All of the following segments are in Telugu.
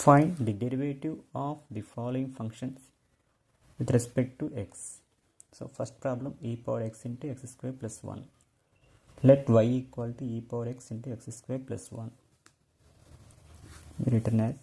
Find the derivative of the following functions with respect to x. So first problem, e power x into x square plus 1. Let y equal to e power x into x square plus 1. Written as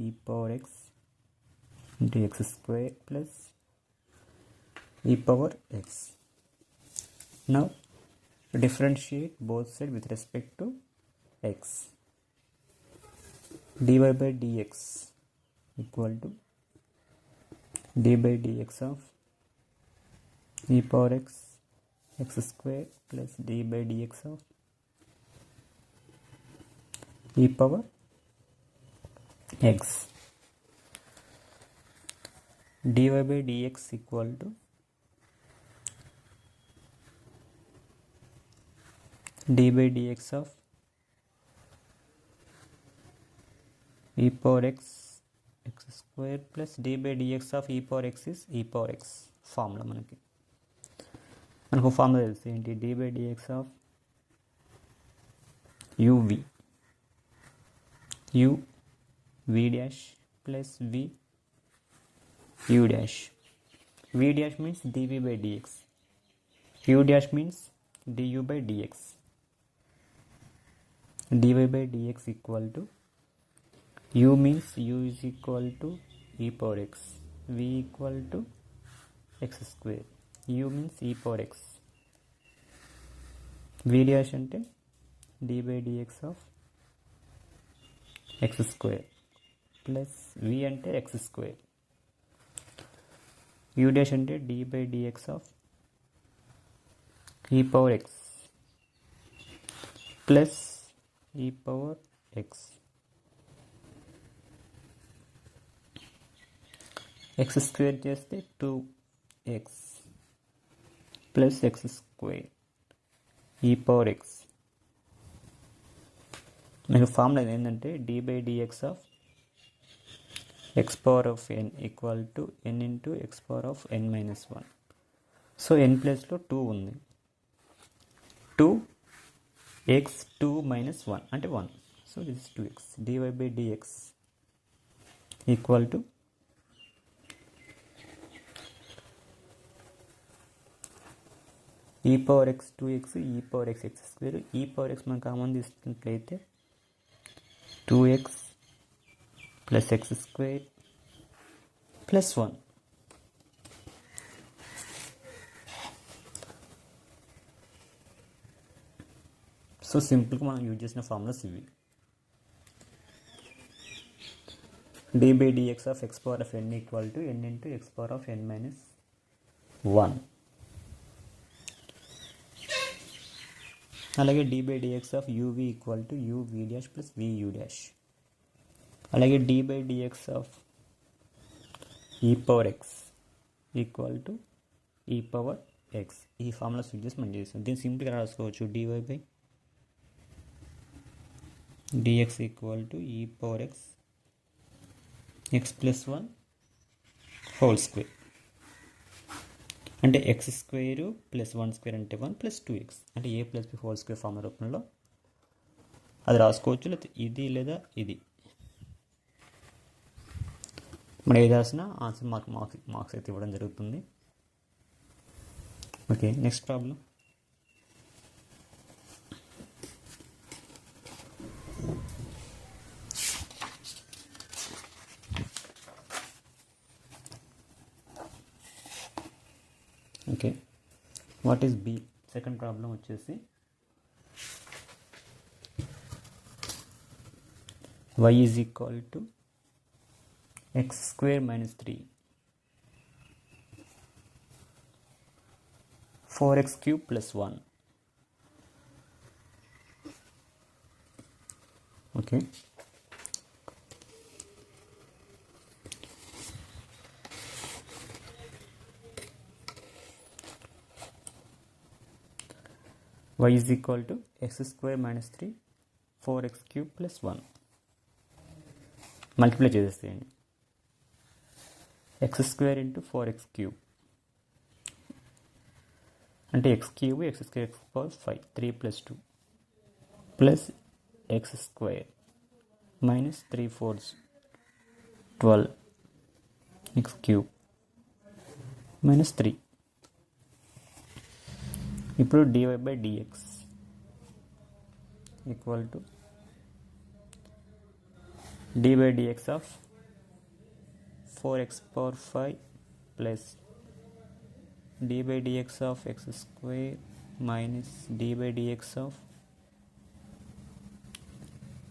e power x into x square plus e power x. Now differentiate both sides with respect to x. dy by dx equal to d by dx of e power x x square plus d by dx of e power x. dy by dx equal to d by dx of e power x x square plus d by dx of e power x is e power x formula మనకు ఫార్ములా తెలుసు ఏంటి, d by dx of uv u v dash plus v u dash. v dash means dv by dx, u dash means du by dx. dy by dx equal to u means u is equal to e power x, v equal to x square, u means e power x, v dash అంటే d by dx of x square plus v అంటే x square, u dash అంటే d by dx of e power x plus e power x. x square చేస్తే 2x plus x square e power x. మనకు ఫార్ములా ఏంటంటే d by dx of x power of n equal to n into x power of n minus 1. So n ప్లేస్లో 2 ఉంది, 2x 2 minus 1 అంటే 1. So this is 2x. dy by dx equal to e power x 2x e power x x square. e power x మనం కామన్ తీసుకున్నట్లయితే 2x plus x square plus 1. So సింపుల్గా మనం యూజ్ చేసిన ఫార్ములాస్ ఇవి. d by dx of x power of n equal to n into x power of n minus 1. అలాగే d by dx of uv equal to u v dash plus v u dash. అలాగే d by dx of e power x equal to e power x. ఈ ఫార్ములా యూజ్ చేసి మనం చేస్తాం. దీన్ని సింపుల్గా రాసుకోవచ్చు, dy by dx equal to e power x x plus 1 whole square అంటే x స్క్వేర్ ప్లస్ 1 స్క్వేర్ అంటే 1 ప్లస్ 2x అంటే a plus b whole square formula రూపంలో అది రాసుకోవచ్చు. లేదా ఇది లేదా ఇది మనం ఏది రాసినా ఆన్సర్ మార్క్స్ అయితే ఇవ్వడం జరుగుతుంది. Okay, next problem. Okay, what is B? Second problem వచ్చేసి y is equal to x square minus 3 4x cube plus 1. Okay, y is equal to x square minus 3 4x cube plus 1. Multiply చేసేసేయండి. x square into 4x cube అంటే x cube x square x power 5 3 plus 2 plus x square minus 3 fourths 12 x cube minus 3. ఇప్పుడు dy by dx equal to d by dx of 4x power 5 plus d by dx of x square minus d by dx of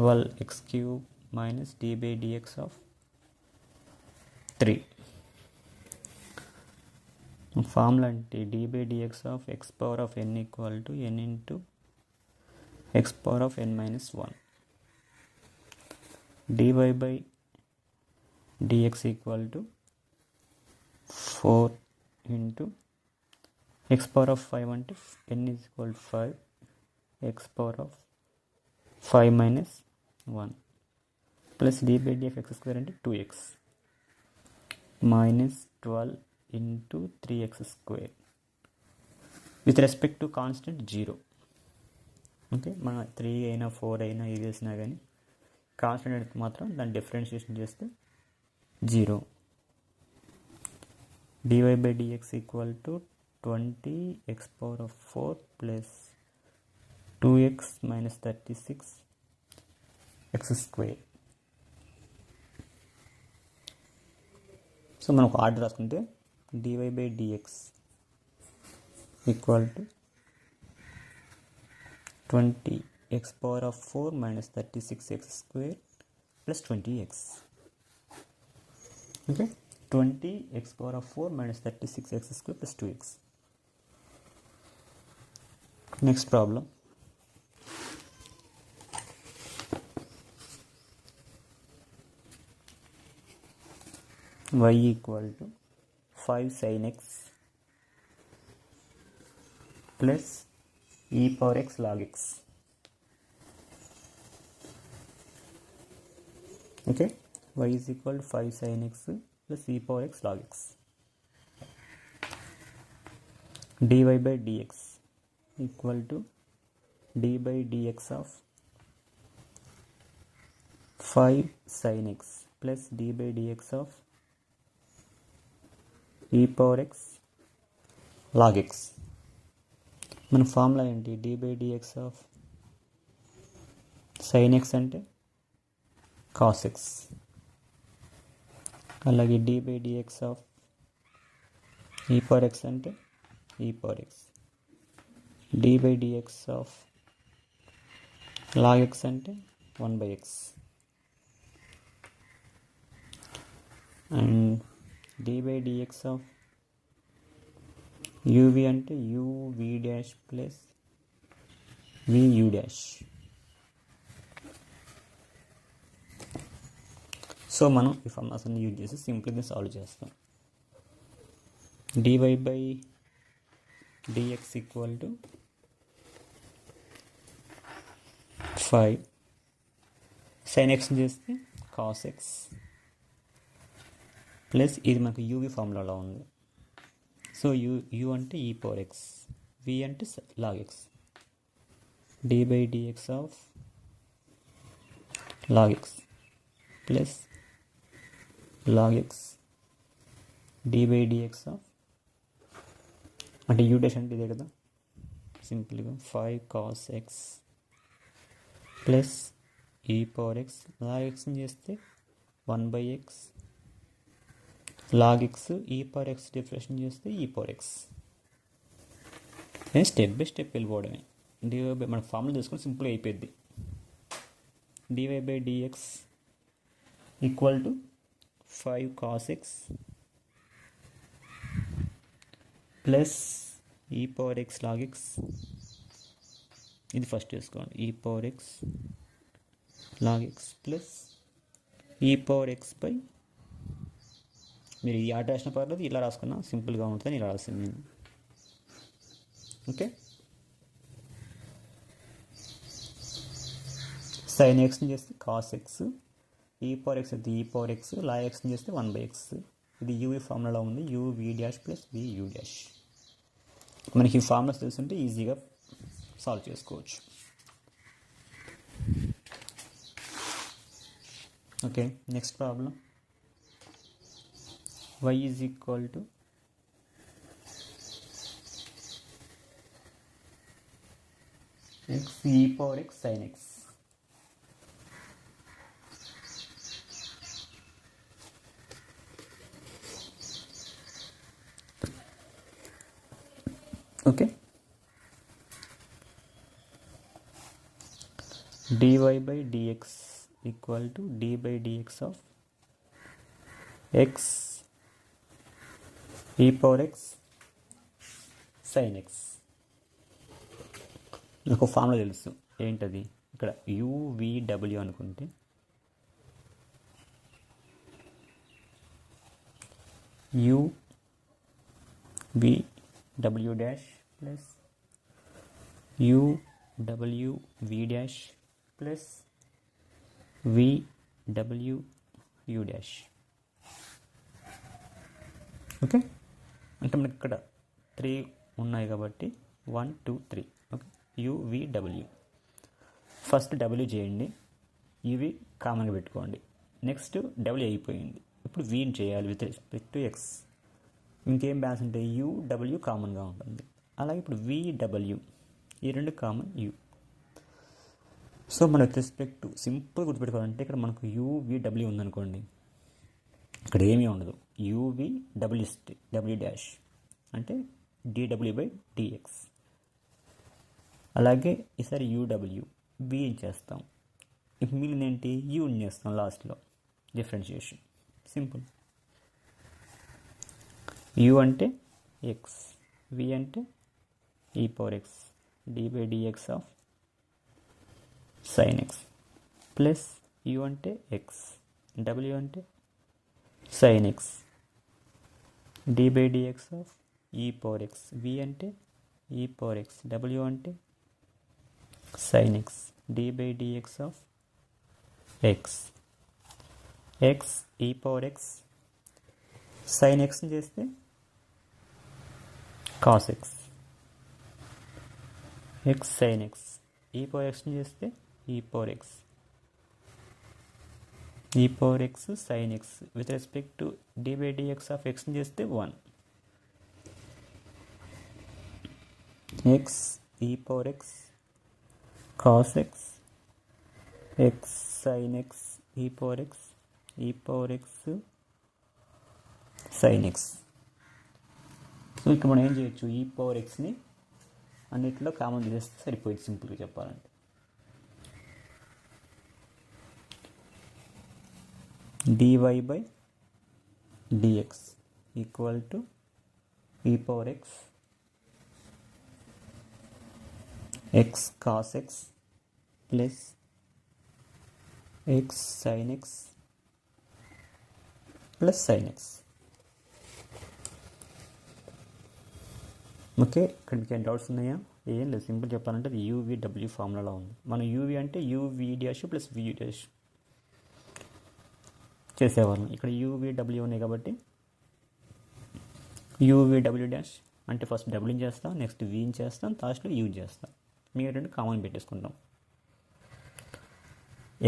12x cube minus d by dx of 3. Formula అంటే d by dx of x power of n equal to n into x power of n minus 1. dy by dx equal to 4 into x power of 5 అంటే n is equal to 5 x power of 5 minus 1 plus d by dx x square అంటే 2x minus 12 into 3x square with respect to constant 0. Okay, మన 3 అయినా 4 అయినా ఇది వేసినా కానీ కాన్స్టెంట్ మాత్రం దాన్ని డిఫరెన్షియేషన్ చేస్తే 0. dy by dx equal to 20x power of 4 plus 2x minus 36 x square. So మనం ఒక ఆర్డర్ రాసుకుంటే dy by dx equal to 20x power of 4 minus 36x square plus 20x. Okay, 20x power of 4 minus 36x square plus 2x. Next problem. Y equal to 5 sin x plus e power x log x. Okay, y is equal to 5 sin x plus e power x log x. dy by dx equal to d by dx of 5 sin x plus d by dx of e power x log x. మన ఫార్ములా ఏంటి? d by dx of sin x అంటే cos x, అలాగే d by dx of e power x అంటే e power x, d by dx of log x అంటే 1 by x, and d by dx of uv అంటే uv dash plus vu dash. So మనం ఈ ఫార్ములాస్ అన్ని యూజ్ చేసి సింపుల్గా సాల్వ్ చేస్తాం. dy by dx equal to 5 sin x చేస్తే cos x ప్లస్ ఇది మనకు యూవి ఫార్ములాలో ఉంది. సో u అంటే e పవర్ x, v అంటే log x, d by dx of log x plus log x d by dx of అంటే u డాష్ అంటే ఇదే కదా, సింపుల్గా 5 cos x plus e power x log x చేస్తే 1 by x log x e power x differentiation చేస్తే e పవర్ x. నేను స్టెప్ బై స్టెప్ వెళ్ళిపోవడమే. dy బై మన ఫార్ములా తీసుకొని సింపుల్గా అయిపోయింది. dy by dx equal to 5 cos x plus e power x log x, ఇది ఫస్ట్ చేసుకోండి, e power x log x plus e power x by, మీరు ఈ ఆట రాసిన పర్లేదు, ఇలా రాసుకున్నా సింపుల్గా ఉంటుంది, ఇలా రాసింది నేను. ఓకే, sin xని చేస్తే cos x, e power x అయితే e పవర్ x, log xని చేస్తే 1 by x. ఇది uv ఫార్ములాలో ఉంది, uv dash plus vu dash. మనకి ఈ ఫార్ములాస్ తెలుసుంటే ఈజీగా సాల్వ్ చేసుకోవచ్చు. Okay, next problem. y is equal to x e power x sin x. Okay, dy by dx equal to d by dx of x e power x sin x. నాకు ఫార్ములా తెలుసు ఏంటది, ఇక్కడ UVW అనుకుంటే UVW dash plus UWV dash plus VWU dash. Okay, అంటే మనకి ఇక్కడ 3 ఉన్నాయి కాబట్టి 1 2 3. Okay, UVW. ఫస్ట్ W చేయండి, UV కామన్గా పెట్టుకోండి. నెక్స్ట్ W అయిపోయింది, ఇప్పుడు వీని చేయాలి విత్ రెస్పెక్ట్ టు ఎక్స్. ఇంకేం బ్యాలెన్స్ ఉంటే UW కామన్గా ఉంటుంది. అలాగే ఇప్పుడు VW, ఈ రెండు కామన్ U. సో మన విత్ రెస్పెక్ట్ టు సింపుల్ గుర్తుపెట్టుకోవాలంటే ఇక్కడ మనకు UVW ఉందనుకోండి, ఇక్కడ ఏమీ ఉండదు. UVW డాష్ అంటే dW బై dx. అలాగే ఈసారి UW V చేస్తాం, ఇప్పుడు మిగిలిన ఏంటి యూని చేస్తాం లాస్ట్లో డిఫరెన్షియేషన్. సింపుల్. U అంటే x, V అంటే e power x d by dx of sin x plus U అంటే x, W అంటే sin x d by dx of e power x, V అంటే e పవర్ x, W అంటే sin x d by dx of x. x e power x sin x చేస్తే cos x, x sin x e power x చేస్తే e power x, e power x sin x with respect to d by dx of x చేస్తే 1. x e power x cos x, x sin x e power x, e power x sin x. So ఇక్కడ మనం ఏం చేయొచ్చు, ఈ పవర్ ఎక్స్ని అన్నిట్లో కామన్ చేస్తే సరిపోయింది సింపుల్గా చెప్పాలంటే. dy by dx equal to e power x x cos x plus x sin x plus sin x. Okay, ఇక్కడ మీకు ఏం డౌట్స్ ఉన్నాయా? ఏం లేదు, సింపుల్ చెప్పాలంటే అది UVW ఫార్ములాలో ఉంది. మనం UV అంటే UV dash plus VU dash చేసేవాళ్ళం. ఇక్కడ UVW ఉన్నాయి కాబట్టి UVW డాష్ అంటే ఫస్ట్ W చేస్తాం, నెక్స్ట్ V చేస్తాం, లాస్ట్లో U చేస్తాం. మీ రెండు కామన్ పెట్టేసుకుంటాం.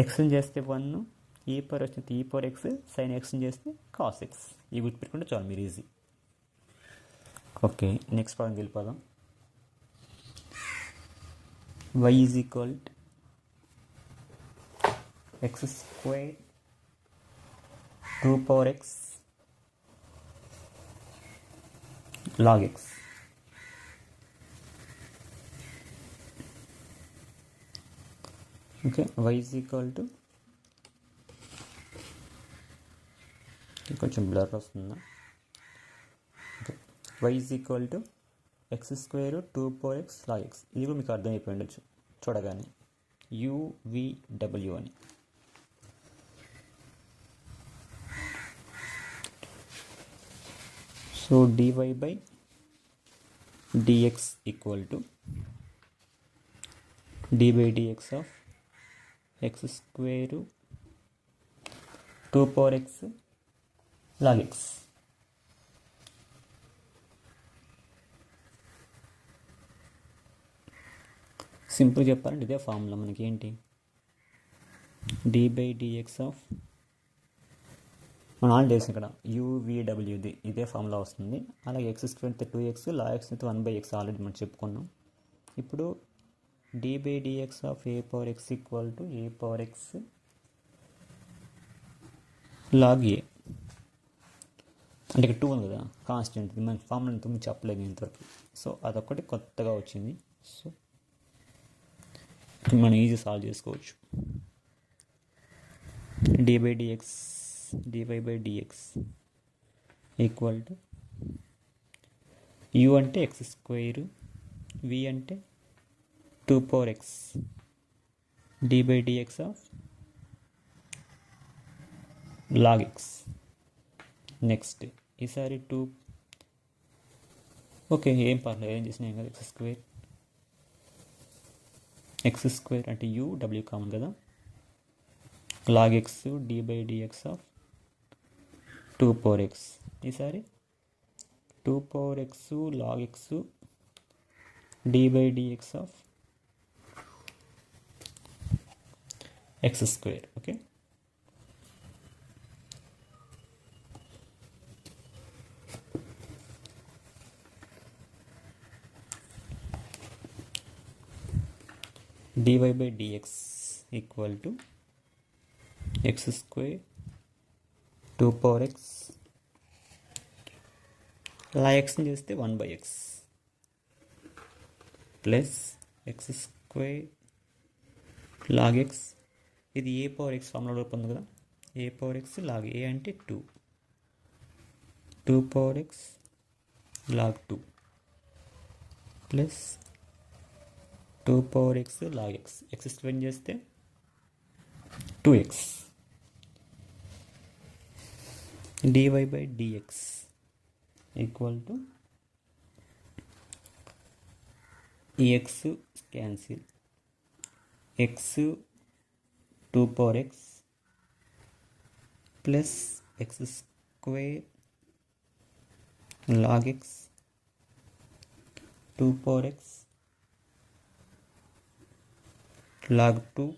ఎక్స్ని చేస్తే 1, ఈ పవర్ వచ్చింది ఈ పవర్ ఎక్స్, సైన్ ఎక్స్ని చేస్తే కాస్ ఎక్స్. ఇవి గుర్తుపెట్టుకుంటే చాలు మీరు ఈజీ. ఓకే, నెక్స్ట్ ప్రాబ్లంకి వెళ్ళిపోదాం. y is equal X square 2 power X log x. Okay, y is equal to కొంచెం బ్లర్ వస్తుందా? Okay, y is equal to X square 2 power X log x. ఇది కూడా మీకు అర్థమైపోయి ఉండొచ్చు చూడగానే, UVW అని. So dy by dx equal to d by dx of X square 2 power X log x. Simple చెప్పాలంటే ఇదే ఫార్ములా మనకి ఏంటి, d బై dx ఆఫ్ మనం ఆల్రెడీ చేసిన ఇక్కడ యూవీడబ్ల్యూది ఇదే ఫార్ములా వస్తుంది. అలాగే ఎక్స్ స్క్వేర్ అయితే 2x, log x అయితే 1/x ఆల్రెడీ మనం చెప్పుకున్నాం. ఇప్పుడు d/dx of a power x equal to a power x log a. అంటే ఇక్కడ 2 ఉంది కదా కాన్స్టెంట్, మన ఫార్ములా ఇంతకుముందు చెప్పలేదు ఇంతవరకు. సో అదొక్కటి కొత్తగా వచ్చింది. సో మనం ఈజీ సాల్వ్ చేసుకోవచ్చు. d/dx dy/dx equal to u అంటే ఎక్స్ స్క్వేర్, v అంటే 2 power x d/dx of log x. Next ఈసారి 2 ఓకే ఏం పర్లేదు, ఏం చేసినా ఏం కదా. ఎక్స్ స్క్వేర్ అంటే u w కామన్ కదా, log x d/dx of 2 power x. ఈసారి 2 power x log x d/dx of X square. Okay, dy/dx equal to X square 2 power x log xని చేస్తే 1/x plus X square log x. ఇది ఏ పవర్ x ఫార్ములా రూపం ఉంది కదా, ఏ పవర్ x log a అంటే 2 power x log 2 plus 2 power x log x. X square చేస్తే 2x dy/dx ఈక్వల్ టు ఈ x cancel, x 2 power x plus X square log x 2 power x log 2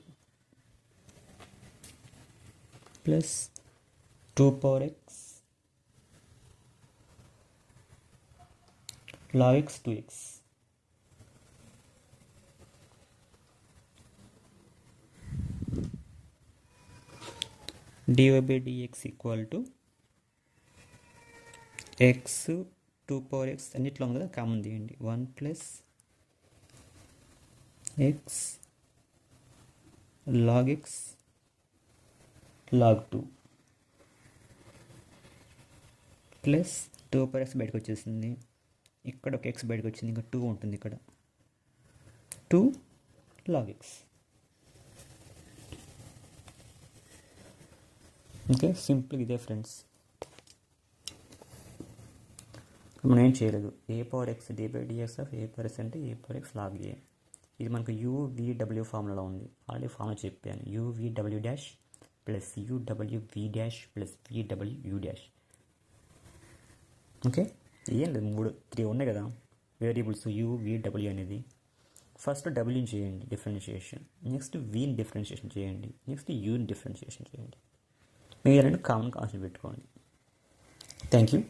plus 2 power x log x 2x. dy/dx equal to x 2 power x అన్నిట్లో ఉంది కదా, కామన్ తీయండి, 1 plus x log x log 2 plus 2 power x బయటకు వచ్చేసింది, ఇక్కడ ఒక x బయటకు వచ్చింది, ఇంకా 2 ఉంటుంది ఇక్కడ, 2 log x. ఓకే, సింపుల్ ఇదే ఫ్రెండ్స్. మనం ఏం చేయలేదు. A power x d/dx of a power x అంటే a power x log a. ఇది మనకు UVW ఫార్ములా ఉంది, ఆల్రెడీ ఫార్ములా చెప్పాను. UVW dash plus UWV dash plus VWU dash. Okay, ఏం లేదు, 3 ఉన్నాయి కదా వేరియబుల్స్ UVW అనేది. ఫస్ట్ డబ్ల్యూని చేయండి డిఫరెన్షియేషన్, నెక్స్ట్ వీని డిఫరెన్షియేషన్ చేయండి, నెక్స్ట్ యూని డిఫరెన్షియేషన్ చేయండి. మీరు కామన్ కాన్సెప్ట్ పెట్టుకోండి. Thank you.